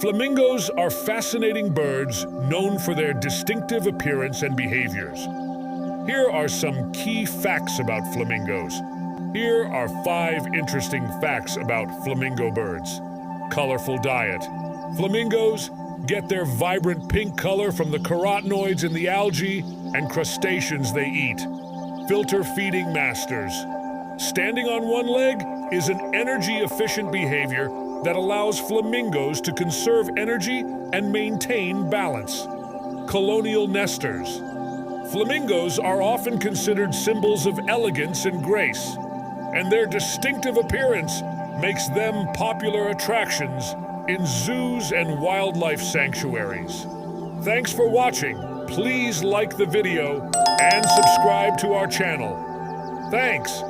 Flamingos are fascinating birds known for their distinctive appearance and behaviors. Here are some key facts about flamingos. Here are 5 interesting facts about flamingo birds. Colorful diet. Flamingos get their vibrant pink color from the carotenoids in the algae and crustaceans they eat. Filter feeding masters. Standing on one leg is an energy-efficient behavior that allows flamingos to conserve energy and maintain balance. Colonial nesters. Flamingos are often considered symbols of elegance and grace, and their distinctive appearance makes them popular attractions in zoos and wildlife sanctuaries. Thanks for watching. Please like the video and subscribe to our channel. Thanks.